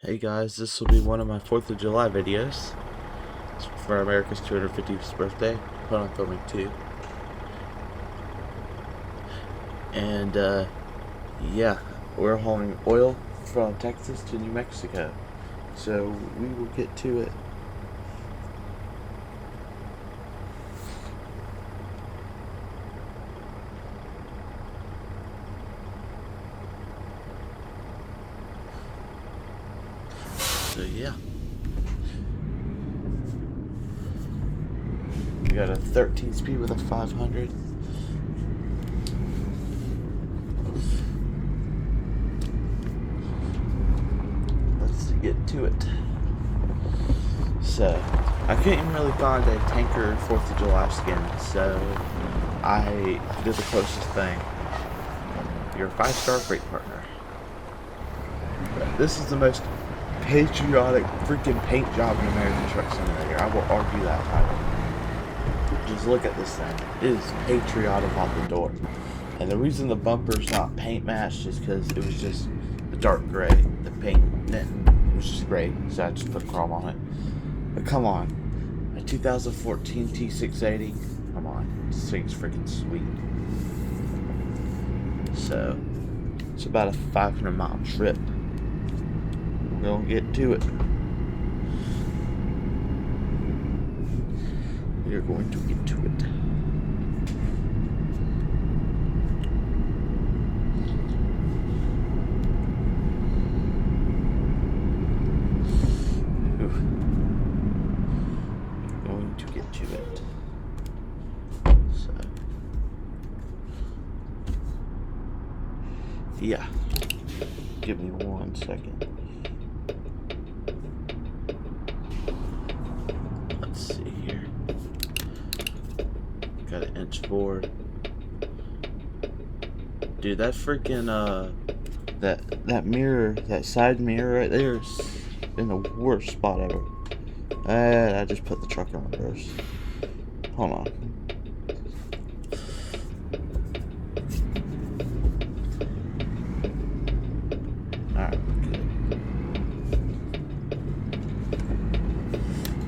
Hey guys, this will be one of my 4th of July videos. It's for America's 250th birthday. Plan on filming 2. And, yeah, we're hauling oil from Texas to New Mexico. So, we will get to it. So, yeah. We got a 13 speed with a 500. Let's get to it. So, I couldn't even really find a tanker 4th of July skin, so I did the closest thing. Your 5-star freight partner. This is the most patriotic freaking paint job in American Truck Simulator. I will argue that title. Just look at this thing. It is patriotic out the door. And the reason the bumper's not paint matched is because it was just a dark gray. The paint was just gray, so I just put chrome on it. But come on, a 2014 T680. Come on, this thing's freaking sweet. So it's about a 500-mile trip. We're gonna get to it. We are going to get to it. Going to get to it. So, yeah. Give me 1 second. Let's see here. Got an inch board. Dude, that freaking that mirror, that side mirror right there is in the worst spot ever. I just put the truck in reverse. Hold on. Alright, good.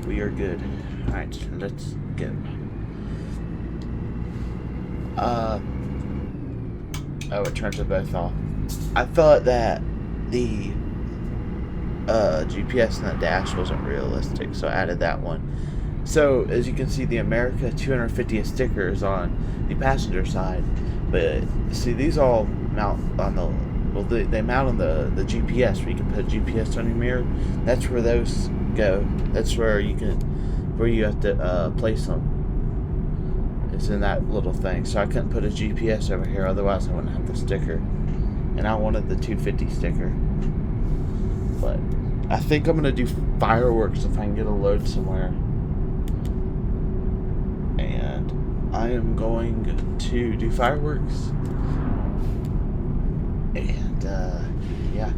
We are good. Alright, let's go. Oh, it turns them both off. I thought that the GPS in the dash wasn't realistic, so I added that one. So, as you can see, the America 250th sticker is on the passenger side, but see, these all mount on the, well, they mount on the GPS, where you can put GPS on your mirror. That's where those go. That's where you have to place them. It's in that little thing, so I couldn't put a GPS over here, otherwise I wouldn't have the sticker. And I wanted the 250 sticker. But I think I'm going to do fireworks if I can get a load somewhere. And I am going to do fireworks. And, yeah.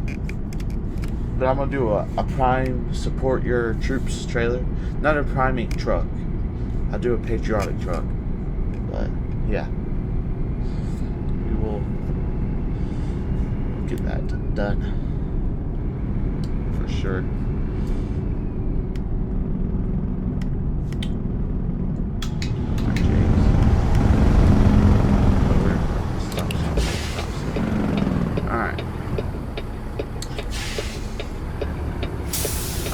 But I'm going to do a prime support your troops trailer. Not a priming truck. I'll do a patriotic truck. But, yeah. We will get that done. For sure. Alright.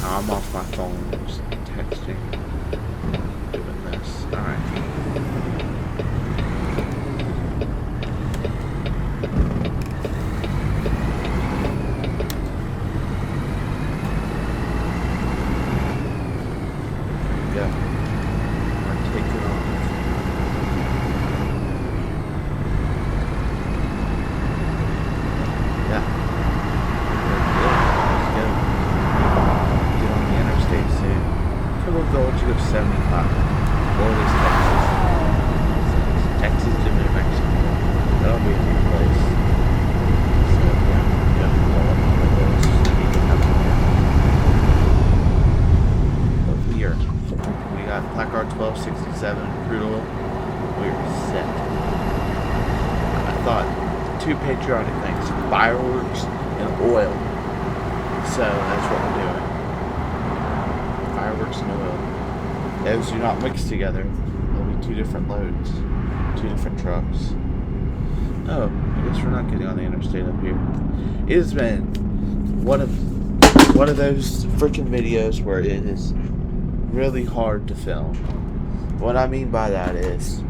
I'm off my phone, just texting, doing this. Alright. Voltage of 75. Orleans, Texas to New Mexico. That'll be a new place. So, yeah, got all of those. But we got Placard 1267 crude oil. We are set. I thought 2 patriotic things, fireworks and oil. So that's what we're doing. Fireworks and oil. Those do not mix together. There'll be two different loads, two different trucks. Oh, I guess we're not getting on the interstate up here. It has been one of those freaking videos where it is really hard to film. What I mean by that is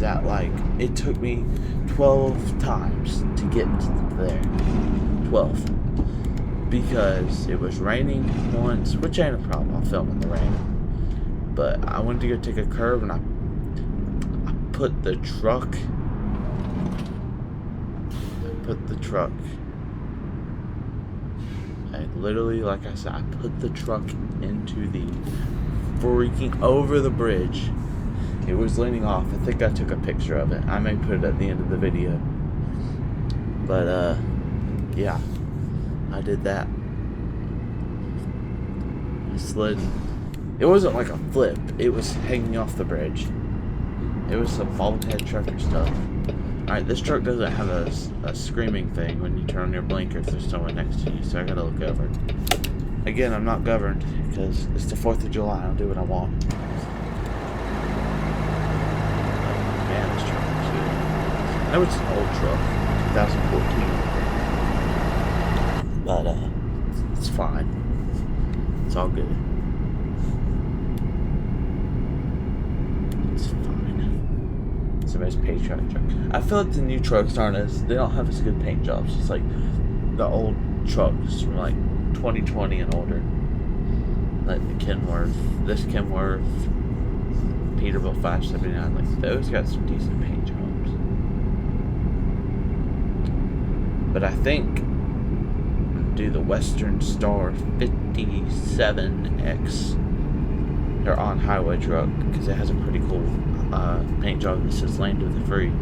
that like it took me 12 times to get there. 12. Because it was raining once, which ain't a problem. I'll film in the rain. But I wanted to go take a curve, and I put the truck. I literally, like I said, I put the truck into the freaking over the bridge. It was leaning off. I think I took a picture of it. I may put it at the end of the video. But yeah, I did that. I slid. It wasn't like a flip. It was hanging off the bridge. It was some bulkhead trucker stuff. Alright, this truck doesn't have a screaming thing when you turn on your blinker if there's someone next to you, so I gotta look over. Again, I'm not governed, because it's the 4th of July, I'll do what I want. Man, this truck is good. I know it's an old truck, 2014. But, it's fine. It's all good. Somebody's patriotic truck. I feel like the new trucks they don't have as good paint jobs. It's like the old trucks from like 2020 and older. Like the this Kenworth, Peterbilt 579, like those got some decent paint jobs. But I think do the Western Star 57X, their on-highway truck, because it has a pretty cool paint job that says land with the free.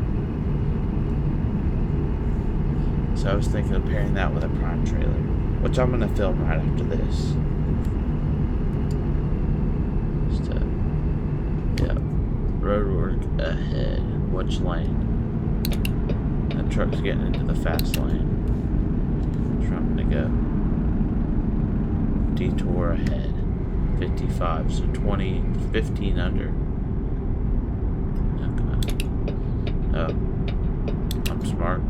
So I was thinking of pairing that with a Prime trailer, which I'm gonna film right after this. Yeah, road work ahead. Which lane? That truck's getting into the fast lane. That's where I'm gonna go. Detour ahead. 55, so 15 under. Oh, I'm smart.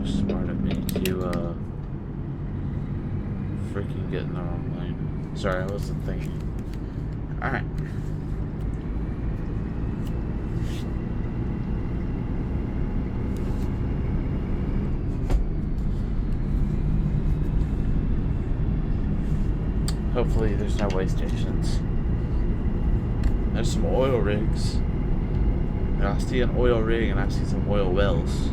Smart of me to freaking get in the wrong lane. Sorry, I wasn't thinking. Alright. Hopefully there's no way stations. There's some oil rigs. And I see an oil rig and I see some oil wells.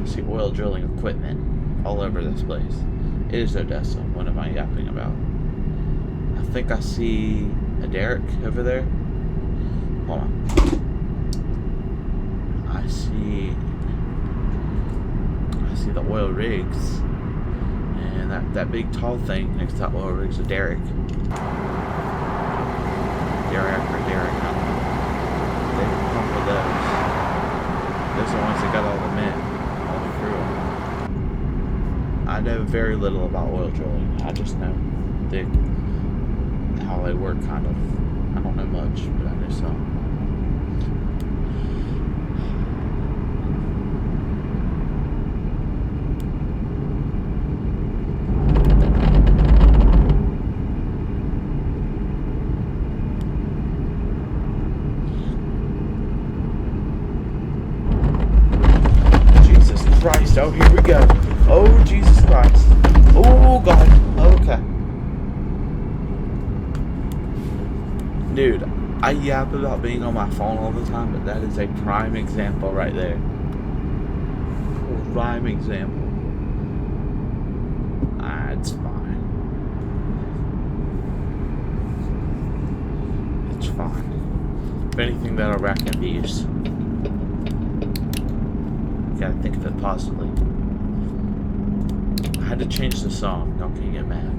I see oil drilling equipment all over this place. It is Odessa. What am I yapping about? I think I see a derrick over there. Hold on. I see the oil rigs. And that big tall thing next to that oil rig's a derrick. Derrick. They pump with those. Those are the ones that got all the men, all the crew. I know very little about oil drilling. I just know how they work, kind of. I don't know much, but I know some. Christ, oh here we go. Oh Jesus Christ. Oh God. Okay. Dude, I yap about being on my phone all the time, but that is a prime example right there. Prime example. It's fine. It's fine. If anything, that'll rack in views. Gotta think of it positively. I had to change the song. Don't get mad.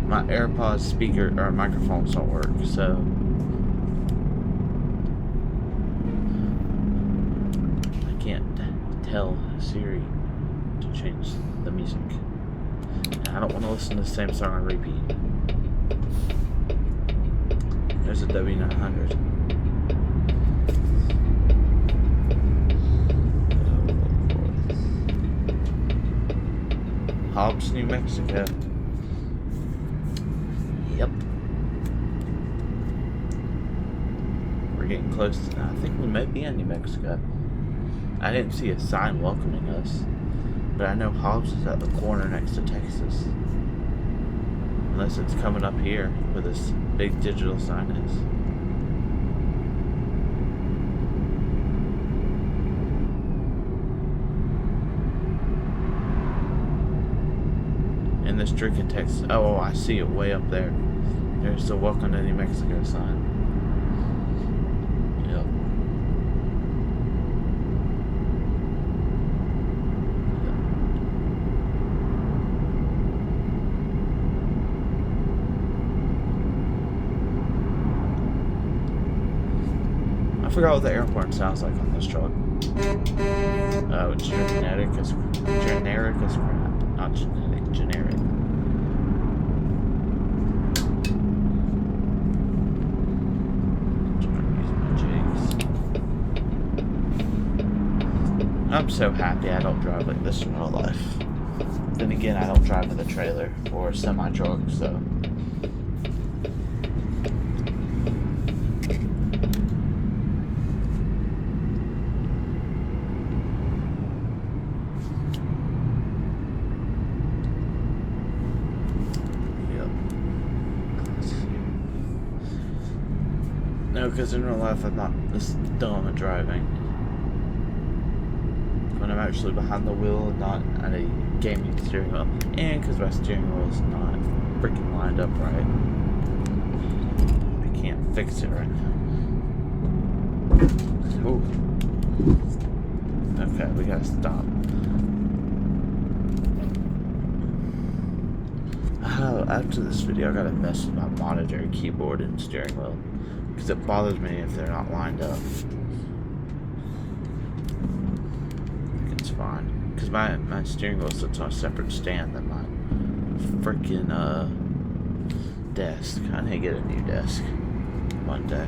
my AirPods speaker or microphones don't work, so I can't tell Siri to change the music. And I don't want to listen to the same song on repeat. There's a W900. Hobbs, New Mexico. Yep. We're getting close to, I think we might be in New Mexico. I didn't see a sign welcoming us, but I know Hobbs is at the corner next to Texas. Unless it's coming up here where this big digital sign is. In this drinking Texas. Oh, I see it way up there. There's the Welcome to New Mexico sign. Yep. I forgot what the airport sounds like on this truck. Oh, it's generic as crap. Not genetic, generic. I'm so happy I don't drive like this in real life. Then again, I don't drive with a trailer or a semi-truck, so. No, because in real life I'm not this dumb at driving. When I'm actually behind the wheel and not at a gaming steering wheel. And because my steering wheel is not freaking lined up right. I can't fix it right now. Ooh. Okay, we gotta stop. After this video I gotta mess with my monitor, keyboard, and steering wheel. Because it bothers me if they're not lined up. I think it's fine. Because my steering wheel sits on a separate stand than my freaking desk. I need to get a new desk one day.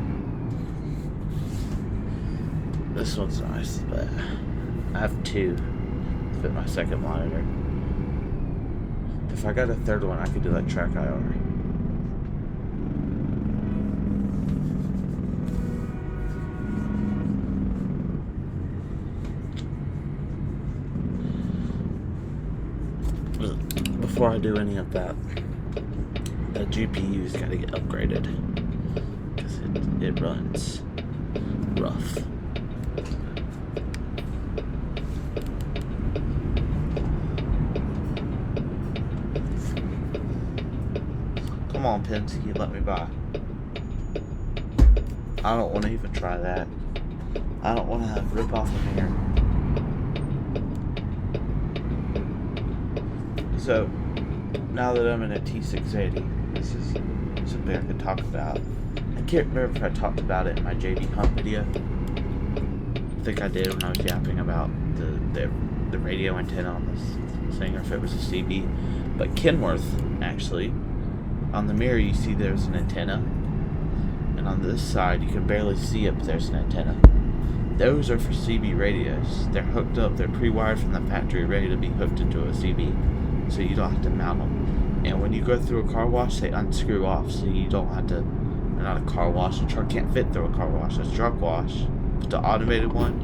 This one's nice, but I have two to fit my second monitor. If I got a third one, I could do like Track IR. Before I do any of that, the GPU's got to get upgraded because it runs rough. Come on, Penske, let me by. I don't want to even try that. I don't want to rip off a mirror. So, now that I'm in a T680, this is something I could talk about. I can't remember if I talked about it in my JD Hunt video. I think I did when I was yapping about the radio antenna on this thing, or if it was a CB. But Kenworth, actually, on the mirror you see there's an antenna, and on this side you can barely see if there's an antenna. Those are for CB radios. They're hooked up, they're pre-wired from the factory, ready to be hooked into a CB. So you don't have to mount them. And when you go through a car wash, they unscrew off, so you don't have to. They're not a car wash. A truck can't fit through a car wash. It's a truck wash. But the automated one,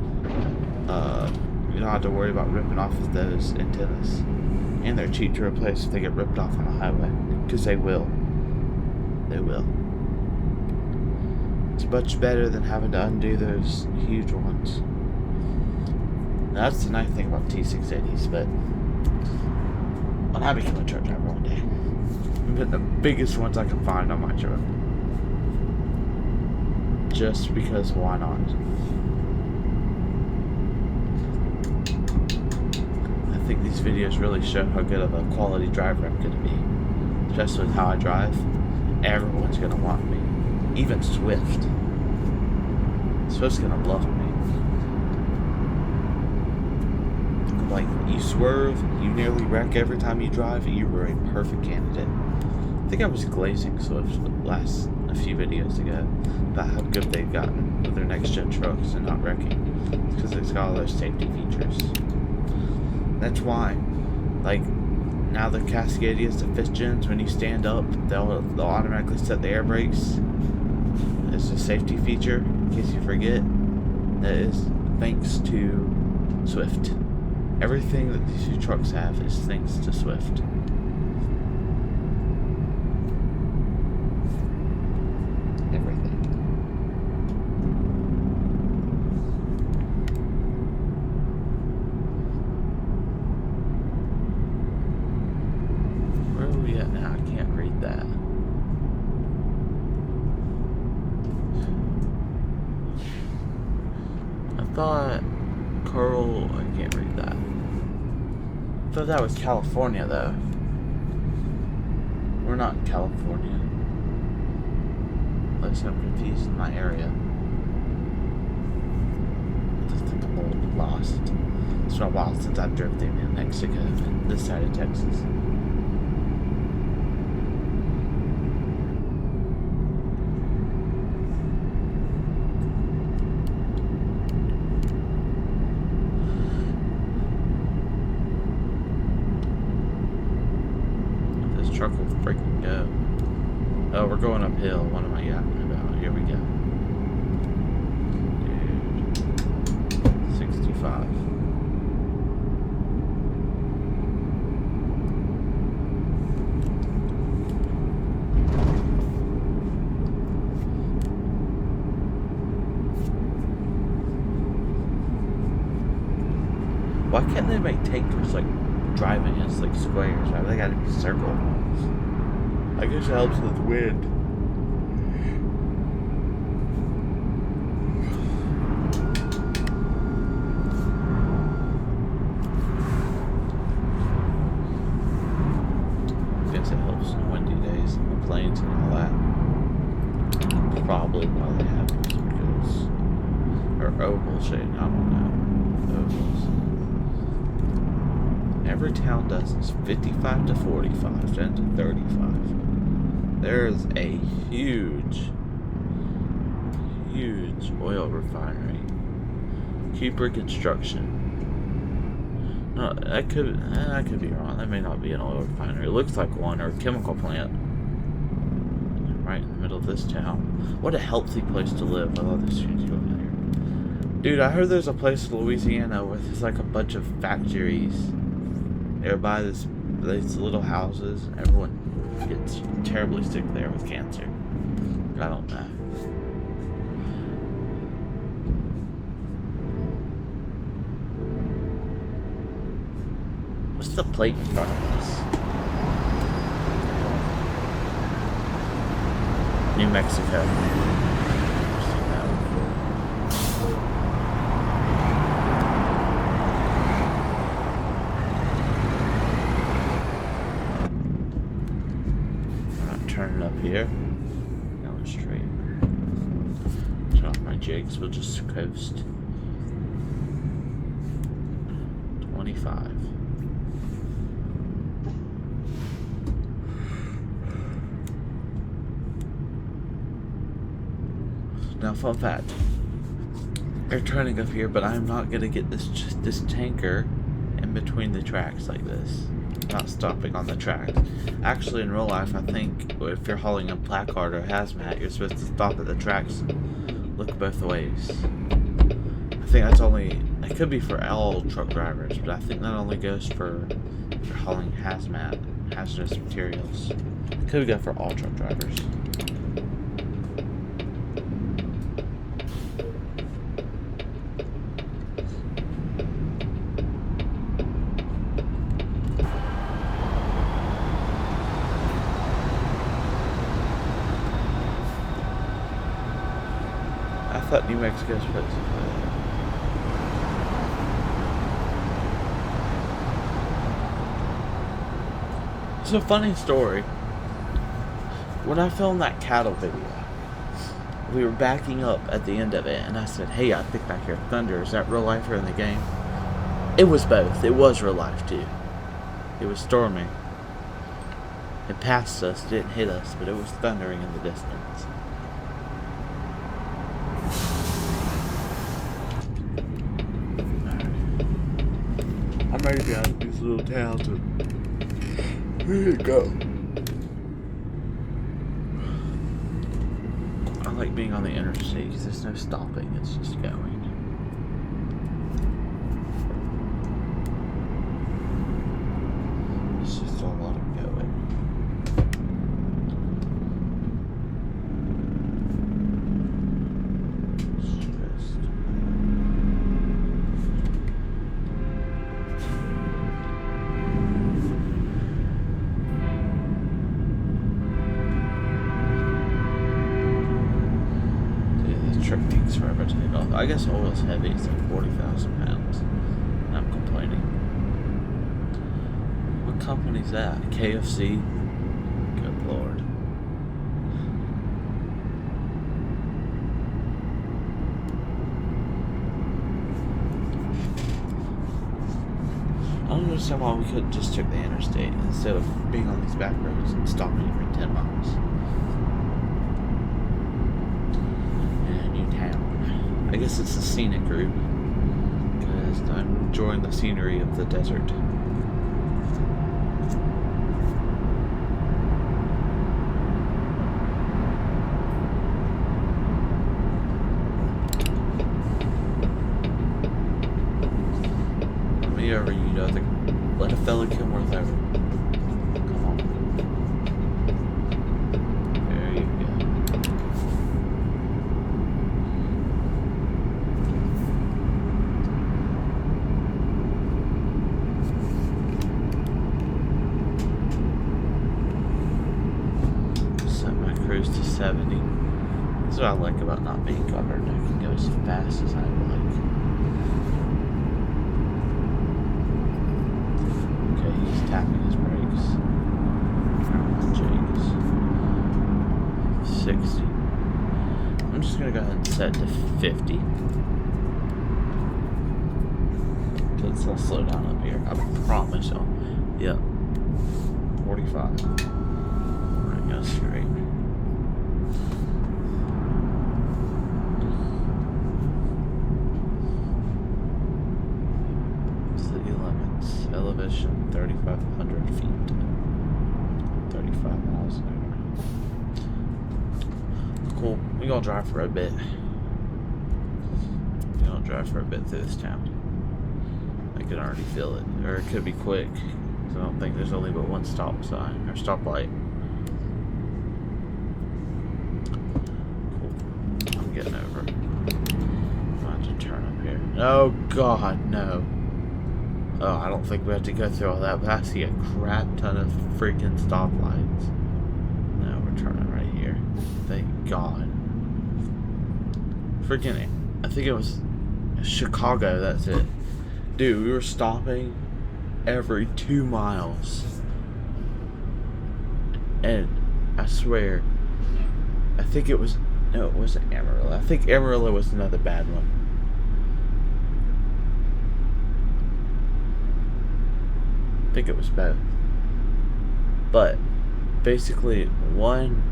you don't have to worry about ripping off those antennas. And they're cheap to replace if they get ripped off on the highway, because they will. They will. It's much better than having to undo those huge ones. Now, that's the nice thing about T680s, but when I become a truck driver one day, I'm getting the biggest ones I can find on my truck. Just because, why not? I think these videos really show how good of a quality driver I'm going to be. especially with how I drive, everyone's gonna want me. Even Swift. Swift's gonna love me. Like, you swerve, you nearly wreck every time you drive, you were a perfect candidate. I think I was glazing Swift a few videos ago about how good they've gotten with their next-gen trucks and not wrecking. It's because it's got all those safety features. That's why, like, now the Cascadias, the 5th gens, when you stand up, they'll automatically set the air brakes. It's a safety feature, in case you forget. That is thanks to Swift. Everything that these two trucks have is thanks to Swift. Everything. Where are we at now? I can't read that. I thought Carl, I can't read that. I thought that was California, though. We're not in California. Unless I'm confused in my area. I just think I'm a little bit lost. It's been a while since I've driven through New Mexico and this side of Texas. Truck will freaking go. Oh, we're going uphill. What am I yapping about? Here we go. Dude. 65. Why can't they make tankers like driving against like squares? Why they gotta be circle? I guess it helps with wind. I guess it helps in windy days and the plains and all that. Probably why they have these because or oval shape, I don't know. Ovals. Every town does this 55 to 45, 10 to 35. There's a huge oil refinery. Cooper Construction. No, I could be wrong. That may not be an oil refinery. It looks like one, or a chemical plant. Right in the middle of this town. What a healthy place to live. I love this streets going in here. Dude, I heard there's a place in Louisiana where there's like a bunch of factories. They're by these little houses. Everyone gets terribly sick there with cancer. I don't know. What's the plate in front of us? New Mexico. Turning up here, going straight. Turn off my jigs, we'll just coast. 25. Now, fun fact: they're turning up here, but I'm not gonna get this tanker in between the tracks like this. Not stopping on the track. Actually, in real life, I think if you're hauling a placard or hazmat, you're supposed to stop at the tracks and look both ways. I think that's only, it could be for all truck drivers, but I think that only goes for if you're hauling hazmat, hazardous materials. It could go for all truck drivers. I thought New Mexico's supposed to play. It's a funny story. when I filmed that cattle video, we were backing up at the end of it, and I said, "Hey, I think I hear thunder. Is that real life or in the game?" It was both. It was real life too. It was storming. It passed us, didn't hit us, but it was thundering in the distance. I'm ready to be out of these little towns and ready to go. I like being on the interstate because there's no stopping, it's just going. It's just a lot of going. Forever to take off. I guess oil's heavy, it's like 40,000 pounds. And I'm complaining. What company's that? KFC? Good lord. I don't understand why we couldn't just took the interstate instead of being on these back roads and stopping every 10 miles. I guess it's a scenic route because I'm enjoying the scenery of the desert. Let me over, let a fella come worth over. Come on. There you go. To 70. That's what I like about not being governed. I can go as fast as I like. Okay, he's tapping his brakes. Jakes. 60. I'm just gonna go ahead and set to 50. Because I'll slow down up here. I promise y'all. Yep. 45. Alright, go straight. Elevation 3,500 feet, 35 miles an hour. Cool. We're gonna drive for a bit. We're gonna drive for a bit through this town. I can already feel it, or it could be quick. So I don't think there's only but one stop sign or stoplight. Cool. I'm getting over. I'm about to turn up here. Oh God, no. Oh, I don't think we have to go through all that, but I see a crap ton of freaking stoplights. No, we're turning right here. Thank God. Freaking, I think it was Chicago, that's it. Dude, we were stopping every 2 miles. And I swear, I think it was, no, it wasn't Amarillo. I think Amarillo was another bad one. I think it was both. But basically one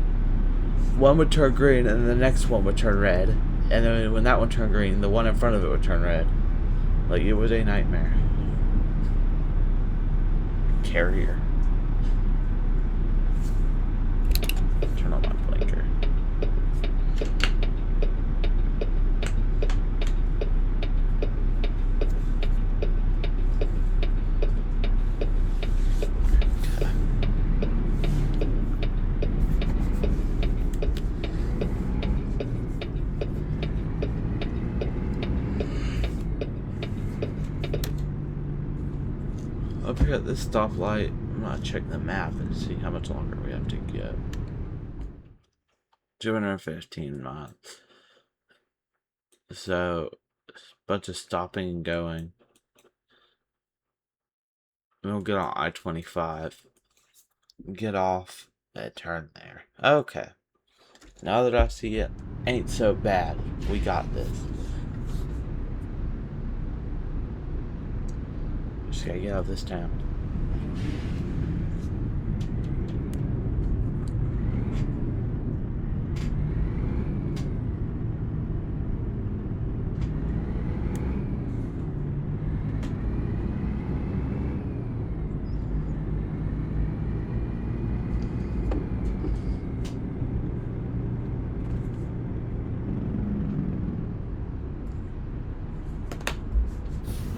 would turn green and the next one would turn red. And then when that one turned green, the one in front of it would turn red. Like, it was a nightmare. Carrier. Turn on my blinker. Up here at this stoplight, I'm gonna check the map and see how much longer we have to go. 215 miles. So, a bunch of stopping and going. We'll get on I-25. Get off. Bad turn there. Okay. Now that I see it ain't so bad, we got this. Just gotta get out of this town.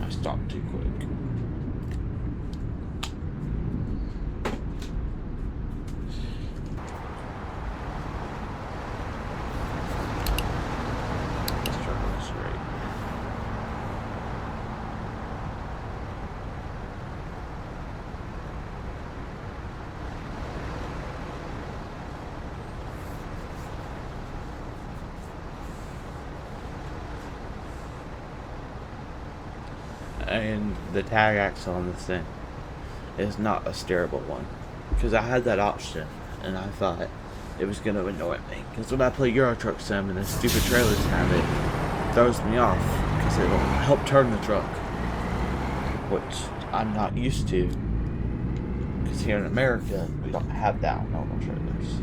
I stopped too quick. And the tag axle on this thing is not a steerable one, because I had that option and I thought it was going to annoy me, because when I play Euro Truck Sim and the stupid trailers have it, it throws me off because it'll help turn the truck, which I'm not used to, because here in America we don't have that on normal trailers.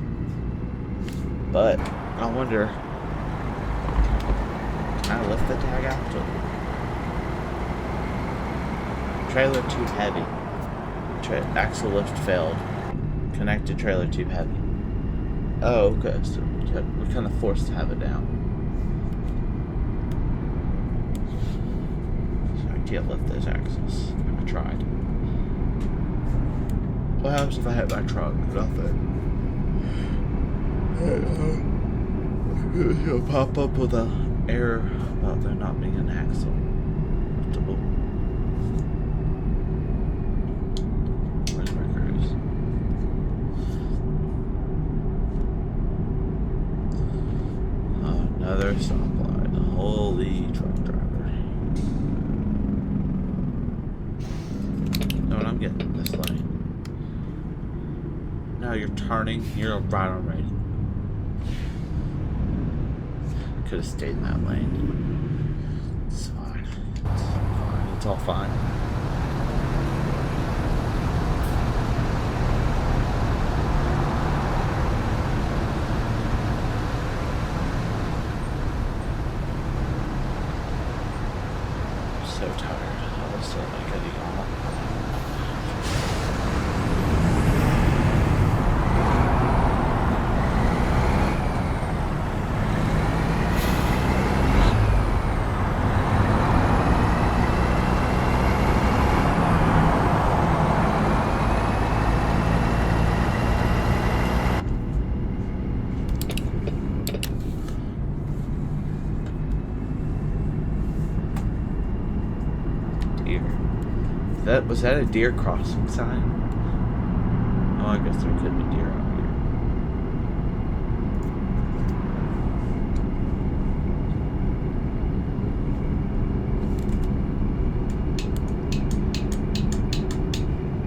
But I wonder, can I lift the tag axle? Trailer too heavy. Axle lift failed. Connected trailer too heavy. Oh, okay. So we're kind of forced to have it down. So I can't lift those axles. I tried. What happens if I hit my truck? Nothing. It'll pop up with an error about there not being an axle liftable. Another stoplight. Holy truck driver. No, I'm getting in this lane. Now you're turning, you're right on ready. Could have stayed in that lane. It's fine. It's fine. It's all fine. So tired. I was so like getting on. Was that a deer crossing sign? Oh, I guess there could be deer out here.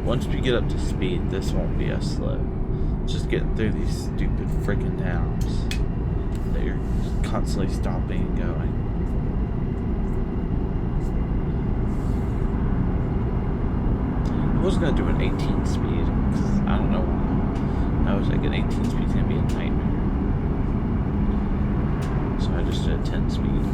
Once we get up to speed, this won't be as slow. It's just getting through these stupid freaking towns that you're constantly stopping and going. I was gonna do an 18 speed, because I don't know why. I was like, an 18 speed is gonna be a nightmare. So I just did a 10 speed.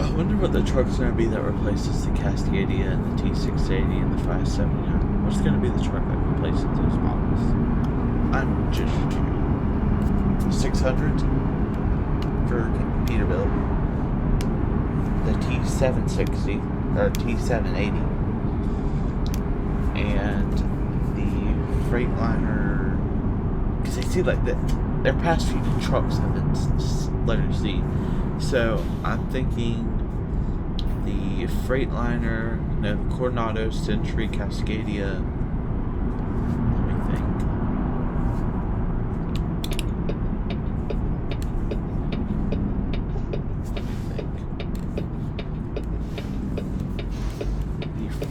I wonder what the truck's gonna be that replaces the Cascadia and the T680 and the 570. What's gonna be the truck that replaces those models? I'm just curious. 600 for Peterbilt, the T760 or T780, and the Freightliner. Because I see like their past few trucks have been letter C, so I'm thinking the Freightliner, no, Coronado, Century, Cascadia.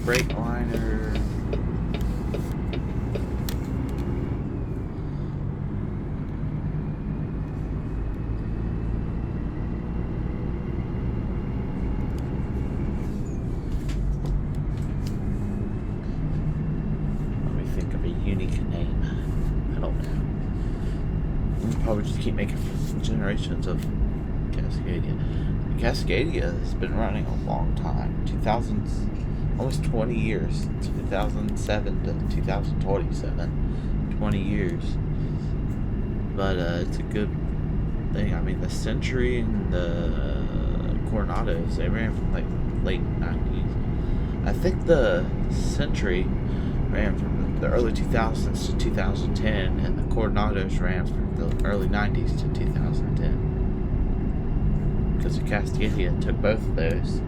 Freightliner. Let me think of a unique name. I don't know. We'll probably just keep making generations of Cascadia. Cascadia has been running a long time. 2000s, almost 20 years. 2007 to 2027. 20 years. But it's a good thing. I mean, the Century and the Coronados, they ran from like late 90s. I think the Century ran from the early 2000s to 2010, and the Coronados ran from the early 90s to 2010. Because the Cascadia took both of those.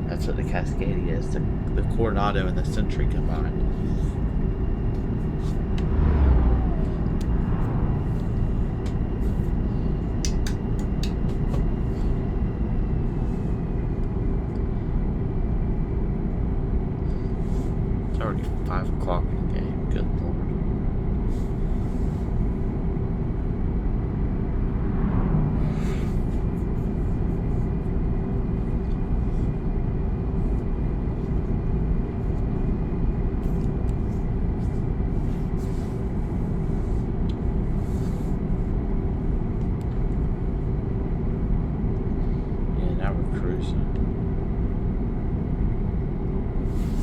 That's what the Cascadia is, the Coronado and the Century combined. It's already 5 o'clock in the game, good lord.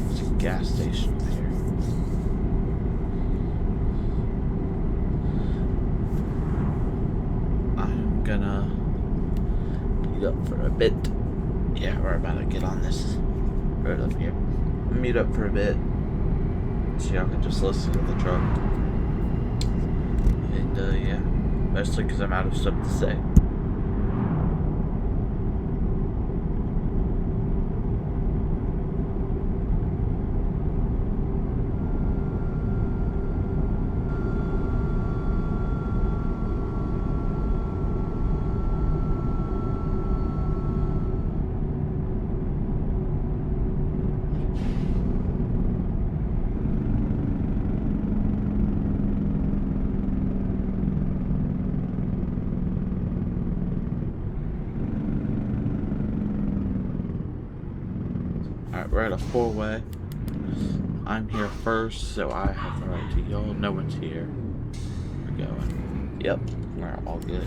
There's a gas station there. I'm gonna meet up for a bit. Yeah, we're about to get on this road up here. Meet up for a bit so y'all can just listen to the truck. And yeah, mostly because I'm out of stuff to say. Alright, we're at a 4-way. I'm here first, so I have the right to yell. No one's here. We're going. Yep, we're all good.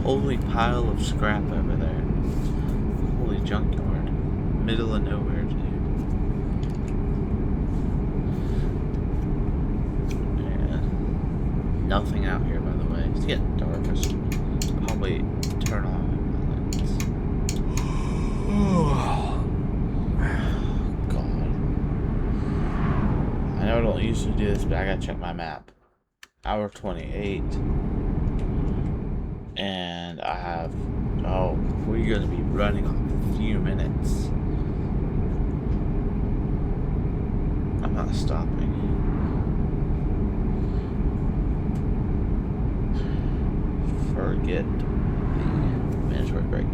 holy pile of scrap over there. Holy junkyard. Middle of nowhere, dude. And nothing out here, by the way. It's getting dark. I should probably turn on my lights. God. I know I don't usually do this, but I gotta check my map. Hour 28. And I have, oh, we're going to be running on a few minutes. I'm not stopping. Forget the mandatory break.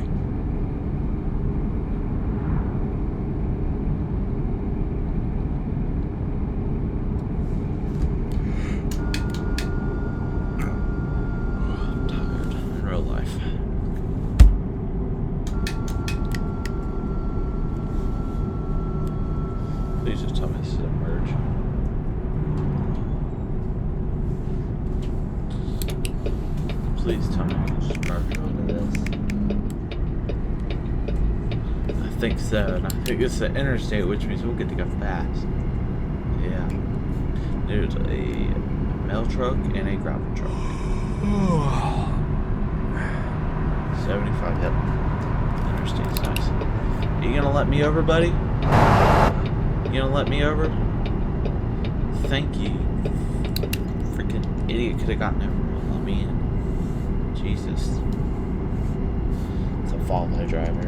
Please just tell me this is a merge. Please tell me I can just merge onto this. I think so, and I think it's an interstate, which means we'll get to go fast. Yeah. There's a mail truck and a gravel truck. 75, yep. Interstate's nice. Are you gonna let me over, buddy? You gonna let me over? Thank you. Freaking idiot could have gotten over and let me in. Jesus. It's a follow driver.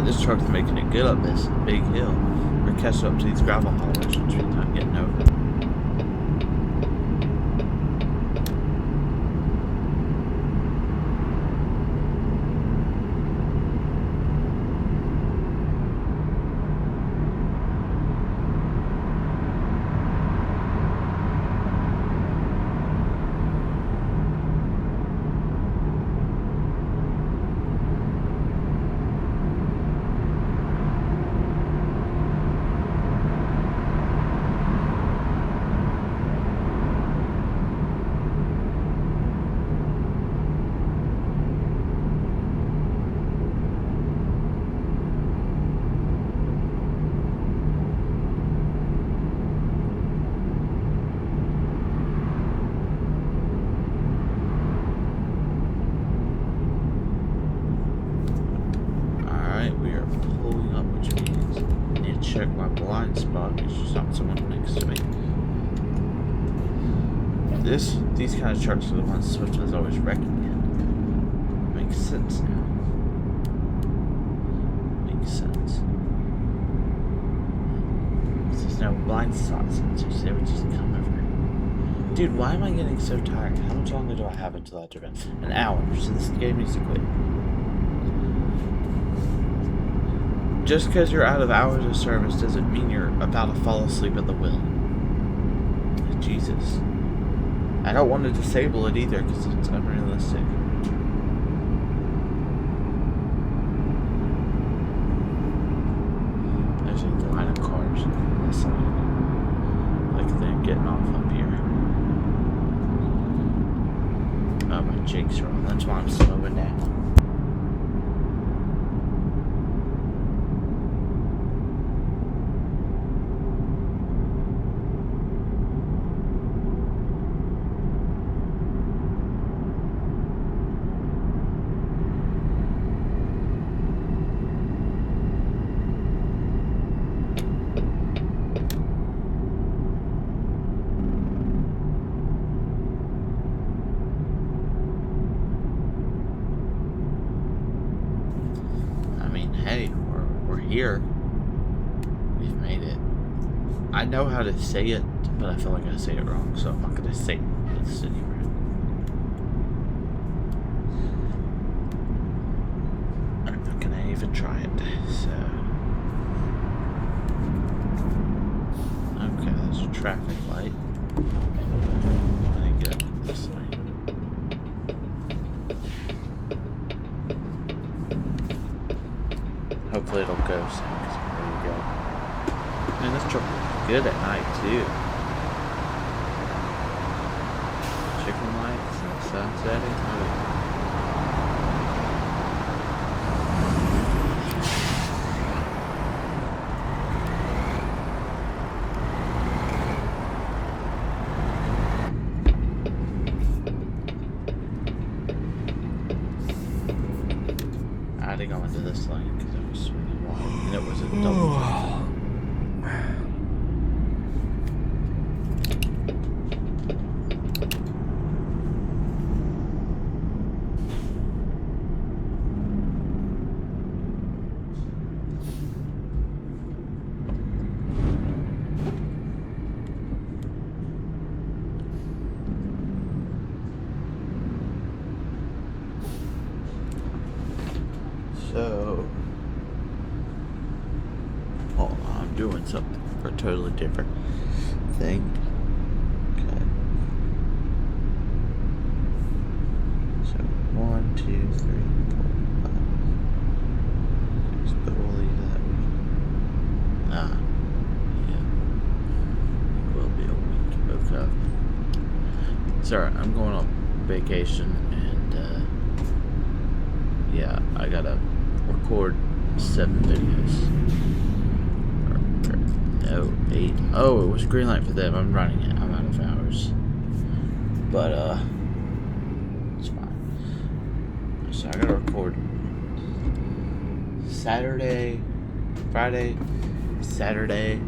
This truck's making it good up this big hill. We're catching up to these gravel haulers, which we're not getting over. Check my blind spot, because there's not someone next to me. These kind of trucks are the ones Swift is always wrecking in. Makes sense now. Makes sense. There's no blind spot sensors, they would just come over. Dude, why am I getting so tired? How much longer do I have until I turn? An hour, so this game needs to quit. Just because you're out of hours of service doesn't mean you're about to fall asleep at the wheel. Jesus. I don't want to disable it either because it's unrealistic. There's a line of cars on this side. Like they're getting off up here. Oh, my jakes are on. That's why I'm slowing down. Hey, we're here. We've made it. I know how to say it, but I feel like I say it wrong, so I'm not gonna say it. It's anywhere. even try it. So, okay, there's a traffic light. Let me get this way. Hopefully it'll go soon. There you go. Man, this truck looks good at night too. Chicken lights and the sun setting. Oh. Adding on to this lane because it was really wide and it was a double. So, hold on, I'm doing something for a totally different thing. Okay. So, 1, 2, 3, 4, 5, 6, but we'll leave that. Nah. Yeah. It will be a week. Okay. Sorry, I'm going on vacation and, yeah, I gotta record 7 videos. No, 8. Oh, it was green light for them. I'm running it. I'm out of hours. But, it's fine. So I gotta record Saturday, Friday, Saturday,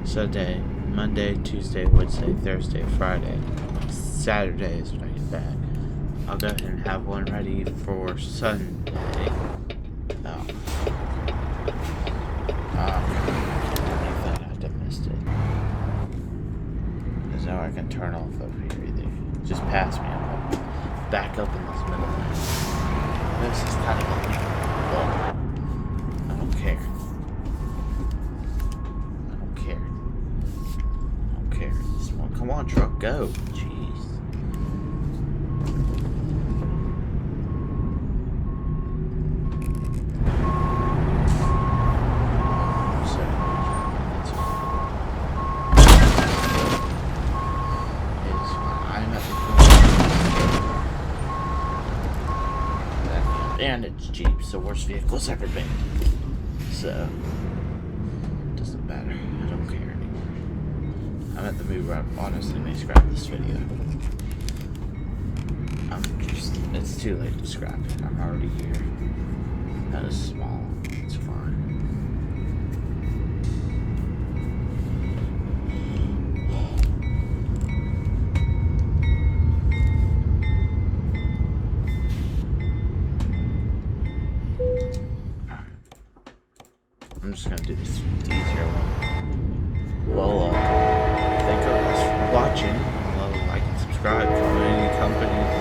Sunday, Monday, Tuesday, Wednesday, Thursday, Friday. Saturday is when I get back. I'll go ahead and have one ready for Sunday. Oh. I thought I missed it. There's nowhere I can turn off over here either. Just pass me. I'm gonna back up in this middle lane. This is kind of illegal, but I don't care. I don't care. I don't care. This one. Come on, truck, go. Jeez. And it's Jeep, the worst vehicle it's ever been. So, doesn't matter. I don't care anymore. I'm at the mood where I honestly may scrap this video. It's too late to scrap it. I'm already here. That is small. It's fine. I'm just gonna do this easier one. Well, thank you guys for watching. Like and subscribe for any companies.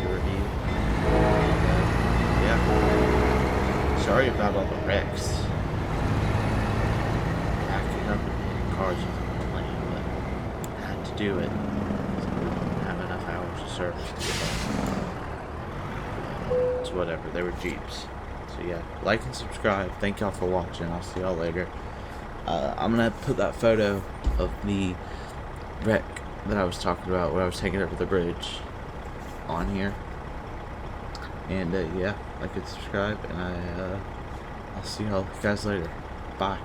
Review. Yeah. Sorry about all the wrecks. Backing up and hitting cars with the plane, but I had to do it. So we didn't have enough hours of service to get on. It's whatever. They were Jeeps. So yeah, like and subscribe. Thank y'all for watching. I'll see y'all later. I'm gonna put that photo of the wreck that I was talking about when I was taking over the bridge on here. And yeah, like and subscribe, and I'll see y'all guys later. Bye.